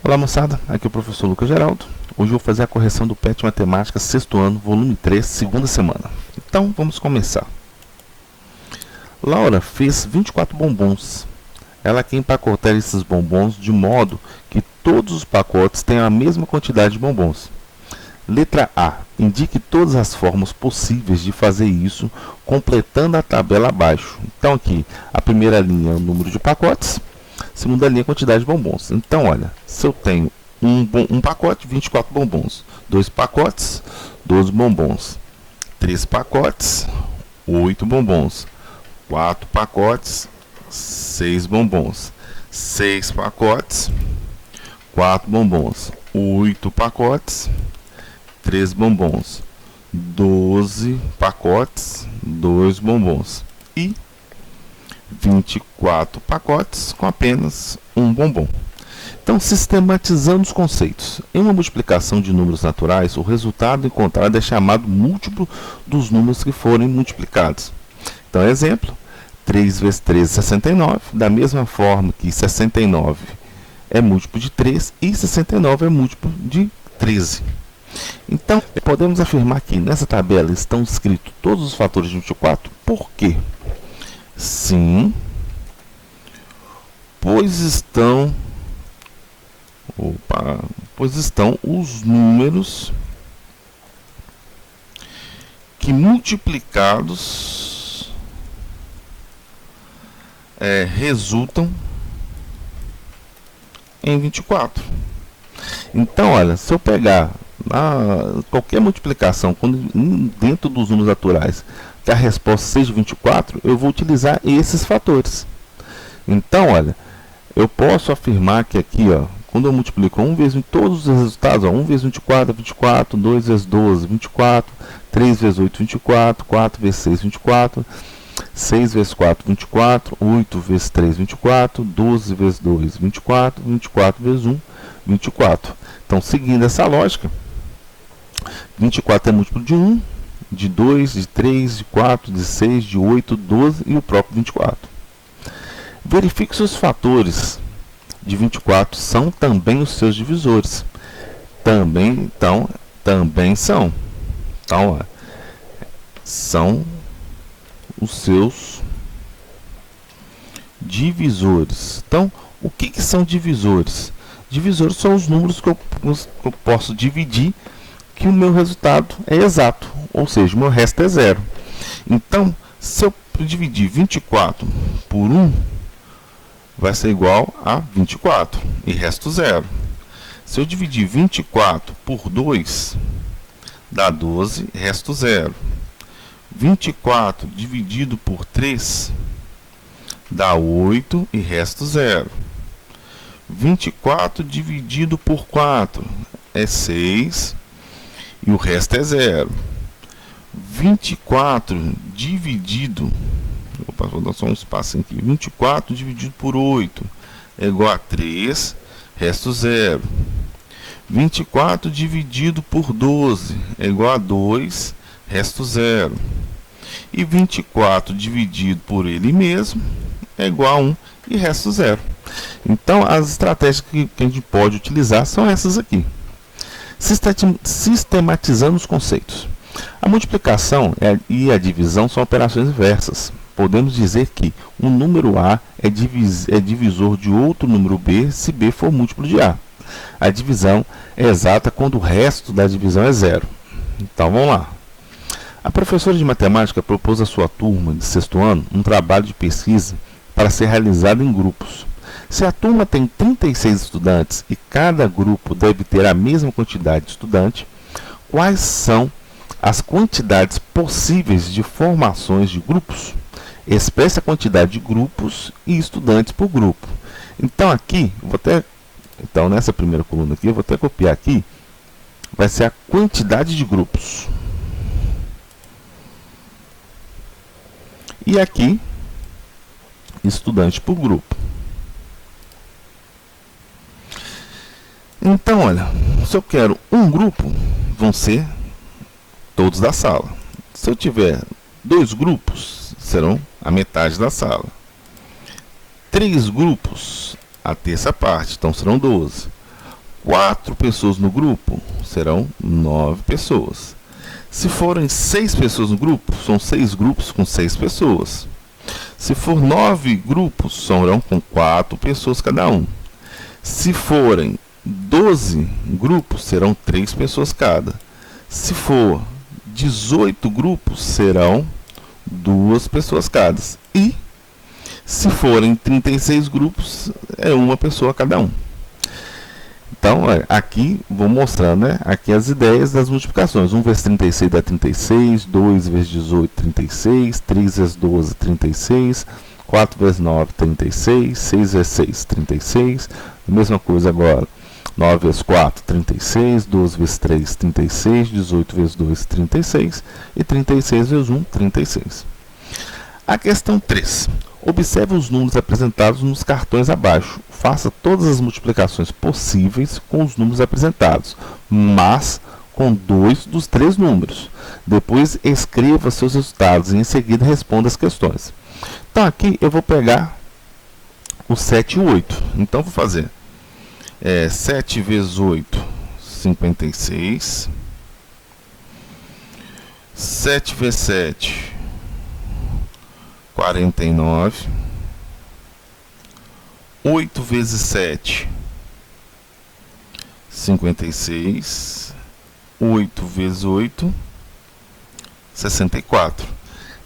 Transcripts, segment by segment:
Olá moçada, aqui é o professor Lucas Geraldo. Hoje eu vou fazer a correção do PET Matemática, sexto ano, volume 3, segunda semana. Então vamos começar. Laura fez 24 bombons. Ela quer empacotar esses bombons de modo que todos os pacotes tenham a mesma quantidade de bombons. Letra A. Indique todas as formas possíveis de fazer isso, completando a tabela abaixo. Então aqui, a primeira linha é o número de pacotes, segunda linha é a quantidade de bombons. Então olha, se eu tenho um pacote, 24 bombons, 2 pacotes, 12 bombons, 3 pacotes, 8 bombons, 4 pacotes, 6 bombons, 6 pacotes, 4 bombons, 8 pacotes, 3 bombons, 12 pacotes, 2 bombons e 24 pacotes com apenas um bombom. Então, sistematizando os conceitos. Em uma multiplicação de números naturais, o resultado encontrado é chamado múltiplo dos números que forem multiplicados. Então, exemplo, 3 vezes 13 é 69, da mesma forma que 69 é múltiplo de 3 e 69 é múltiplo de 13. Então, podemos afirmar que nessa tabela estão escritos todos os fatores de 24. Por quê? Sim, pois estão os números que multiplicados resultam em 24. Então, olha, se eu pegar qualquer multiplicação dentro dos números naturais que a resposta seja 24, eu vou utilizar esses fatores. Então, olha, eu posso afirmar que aqui, ó, quando eu multiplico 1 vezes todos os resultados, ó, 1 vezes 24 é 24, 2 vezes 12 24, 3 vezes 8 24, 4 vezes 6 24, 6 vezes 4 24, 8 vezes 3 24, 12 vezes 2 24, 24 vezes 1 24. Então, seguindo essa lógica, 24 é múltiplo de 1, de 2, de 3, de 4, de 6, de 8, 12 e o próprio 24. Verifique se os fatores de 24 são também os seus divisores. Também são. Então, ó, são os seus divisores. Então, o que são divisores? Divisores são os números que eu posso dividir, que o meu resultado é exato, ou seja, o meu resto é zero. Então, se eu dividir 24 por 1, vai ser igual a 24, e resto zero. Se eu dividir 24 por 2, dá 12, resto zero. 24 dividido por 3, dá 8, e resto zero. 24 dividido por 4 é 6, e o resto é zero. 24 dividido, vou dar só um espaço aqui, 24 dividido por 8 é igual a 3, resto zero. 24 dividido por 12 é igual a 2, resto zero. E 24 dividido por ele mesmo é igual a 1 e resto zero. Então, as estratégias que a gente pode utilizar são essas aqui. Sistematizando os conceitos. A multiplicação e a divisão são operações inversas. Podemos dizer que um número A é divisor de outro número B se B for múltiplo de A. A divisão é exata quando o resto da divisão é zero. Então, vamos lá. A professora de matemática propôs à sua turma de sexto ano um trabalho de pesquisa para ser realizado em grupos. Se a turma tem 36 estudantes e cada grupo deve ter a mesma quantidade de estudantes, quais são as quantidades possíveis de formações de grupos? Expresse a quantidade de grupos e estudantes por grupo. Então aqui, nessa primeira coluna aqui, eu vou até copiar aqui, vai ser a quantidade de grupos. E aqui, estudante por grupo. Então, olha, se eu quero um grupo, vão ser todos da sala. Se eu tiver 2 grupos, serão a metade da sala. 3 grupos, a terça parte, então serão 12. 4 pessoas no grupo, serão 9 pessoas. Se forem 6 pessoas no grupo, são 6 grupos com 6 pessoas. Se for 9 grupos, serão com 4 pessoas cada um. Se forem 12 grupos, serão 3 pessoas cada. Se for 18 grupos, serão 2 pessoas cada. E se forem 36 grupos, é uma pessoa cada um. Então, aqui vou mostrar, né, aqui as ideias das multiplicações. 1 vezes 36 dá 36, 2 vezes 18, 36, 3 vezes 12, 36, 4 vezes 9, 36, 6 vezes 6, 36. A mesma coisa agora. 9 vezes 4, 36, 12 vezes 3, 36, 18 vezes 2, 36 e 36 vezes 1, 36. A questão 3. Observe os números apresentados nos cartões abaixo. Faça todas as multiplicações possíveis com os números apresentados, mas com 2 dos 3 números. Depois escreva seus resultados e em seguida responda as questões. Então aqui eu vou pegar o 7 e o 8. Então vou fazer 7 vezes 8, 56. 7 vezes 7, 49. 8 vezes 7, 56. 8 vezes 8, 64.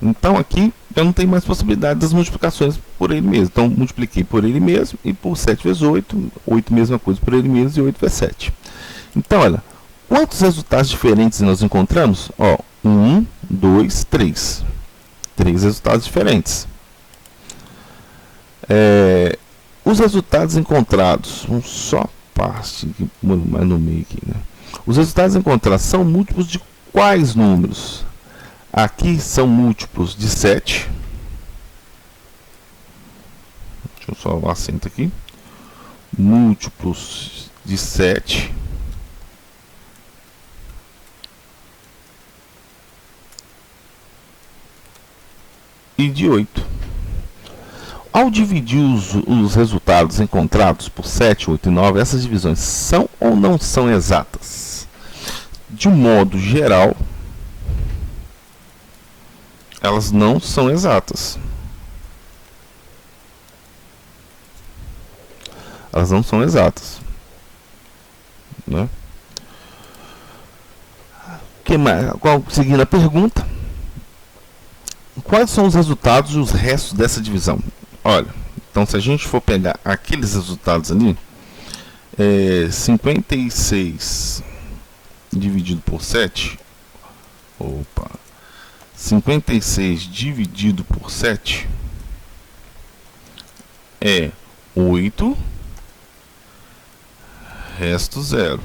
Então aqui eu não tenho mais possibilidade das multiplicações por ele mesmo. Então multipliquei por ele mesmo e por 7 vezes 8. 8 mesma coisa por ele mesmo e 8 vezes 7. Então olha, quantos resultados diferentes nós encontramos? 1, 2, 3. 3 resultados diferentes. Os resultados encontrados, vamos só parte aqui, mais no meio aqui, né? Os resultados encontrados são múltiplos de quais números? Aqui são múltiplos de 7. Deixa eu só acento aqui. Múltiplos de 7. E de 8. Ao dividir os resultados encontrados por 7, 8 e 9, essas divisões são ou não são exatas? De um modo geral, elas não são exatas. Elas não são exatas. Né? Seguindo a pergunta, quais são os resultados e os restos dessa divisão? Olha, então se a gente for pegar aqueles resultados ali, 56 dividido por 7, 56 dividido por 7 é 8, resto 0.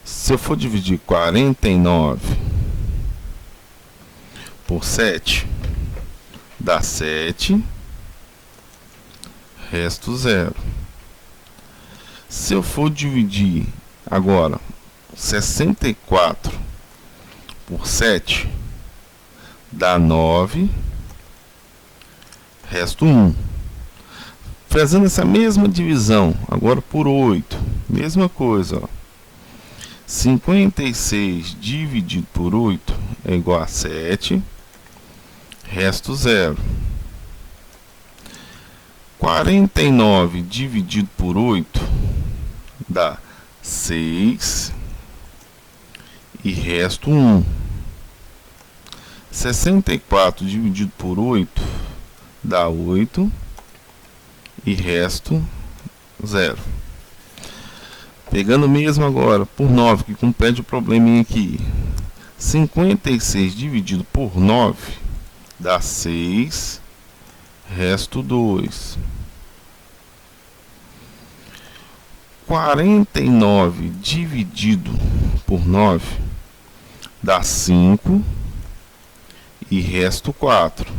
Se eu for dividir 49 por 7, dá 7, resto 0. Se eu for dividir agora 64 por 7, dá 9, resto 1. Fazendo essa mesma divisão agora por 8, mesma coisa, 56 dividido por 8 é igual a 7, resto 0. 49 dividido por 8 dá 6 e resto 1. 64 dividido por 8 dá 8 e resto 0. Pegando mesmo agora por 9, que não pede o probleminha aqui. 56 dividido por 9 dá 6, resto 2. 49 dividido por 9 dá 5 e resto 4.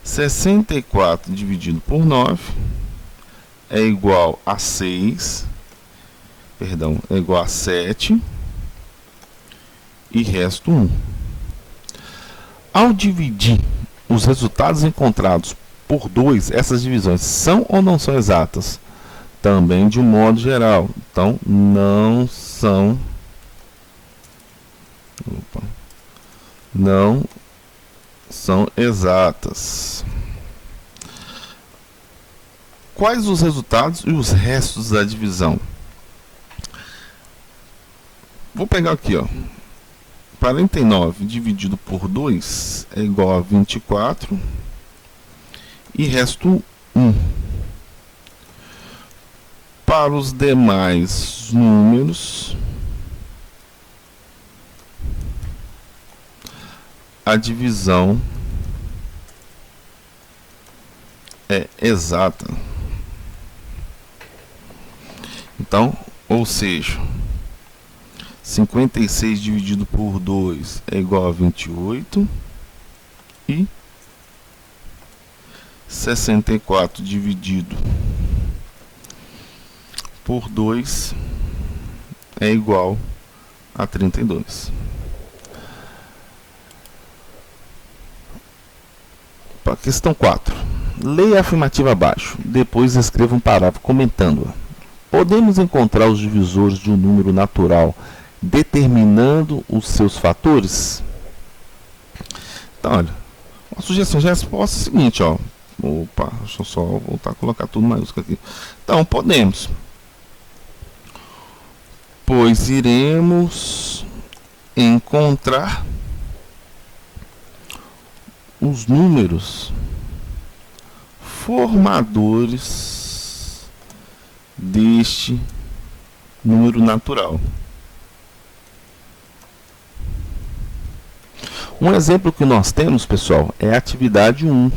64 dividido por 9 é igual a 6, é igual a 7 e resto 1. Ao dividir os resultados encontrados por 2, essas divisões são ou não são exatas? Também de um modo geral. Então, não são... não são exatas. Quais os resultados e os restos da divisão? Vou pegar aqui, ó. 49 dividido por 2 é igual a 24 e resto 1. Para os demais números, a divisão é exata. Então, ou seja, 56 dividido por 2 é igual a 28 e 64 dividido por 2 é igual a 32. Para a questão 4. Leia a afirmativa abaixo, depois escreva um parágrafo comentando-a. Podemos encontrar os divisores de um número natural determinando os seus fatores? Então, olha, uma sugestão de resposta é a seguinte, ó. Opa, deixa eu só voltar a colocar tudo maiúsculo aqui. Então, podemos. Pois iremos encontrar os números formadores deste número natural. Um exemplo que nós temos, pessoal, é a atividade 1.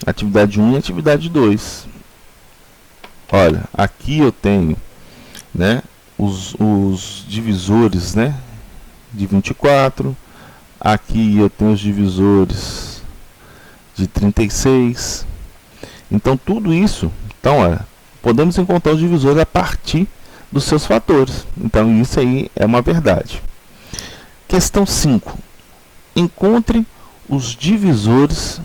Atividade 1 e atividade 2. Olha, aqui eu tenho, né, os divisores, né, de 24. Aqui eu tenho os divisores de 36. Então, tudo isso, então, olha, podemos encontrar os divisores a partir dos seus fatores. Então, isso aí é uma verdade. Questão 5. Encontre os divisores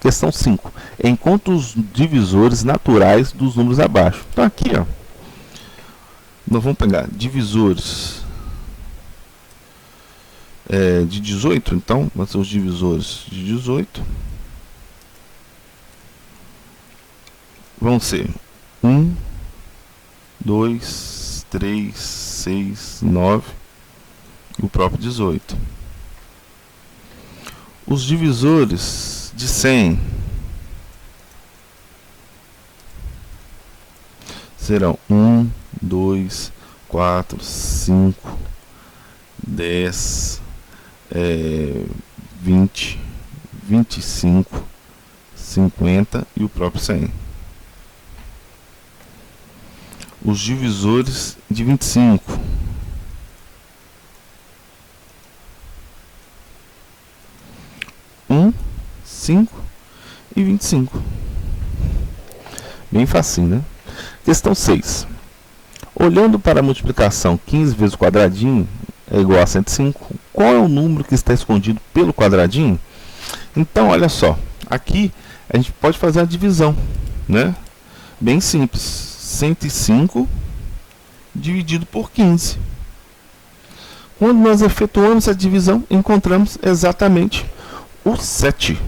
Questão 5. Encontre os divisores naturais dos números abaixo. Então aqui, ó, nós vamos pegar divisores de 18, então vão ser os divisores de 18. Vão ser 1, 2, 3, 6, 9 e o próprio 18. Os divisores de 100 serão 1, 2, 4, 5, 10, 20, 25, 50 e o próprio 100. Os divisores de 25 1, 5 e 25. Bem facinho, né? Questão 6. Olhando para a multiplicação 15 vezes o quadradinho é igual a 105, qual é o número que está escondido pelo quadradinho? Então, olha só. Aqui a gente pode fazer a divisão, né? Bem simples. 105 dividido por 15. Quando nós efetuamos a divisão, encontramos exatamente o 7.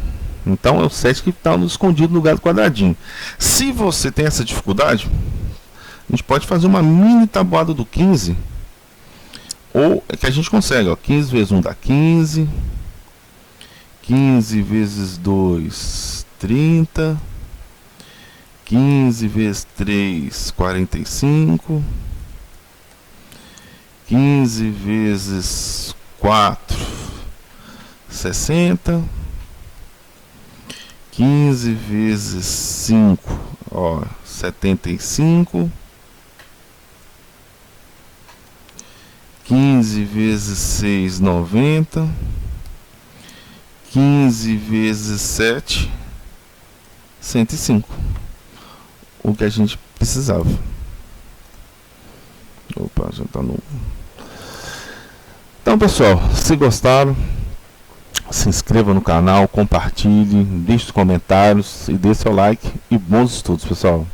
Então é o 7 que está escondido no lugar do quadradinho. Se você tem essa dificuldade, a gente pode fazer uma mini tabuada do 15. Ou é que a gente consegue, ó, 15 vezes 1 dá 15. 15 vezes 2, 30. 15 vezes 3, 45. 15 vezes 4, 60. 15 vezes 5, ó, 75. 15 vezes 6, 90. 15 vezes 7, 105. O que a gente precisava. Opa, já está novo. Então, pessoal, se gostaram, Se inscreva no canal, compartilhe, deixe os comentários e dê seu like e bons estudos, pessoal.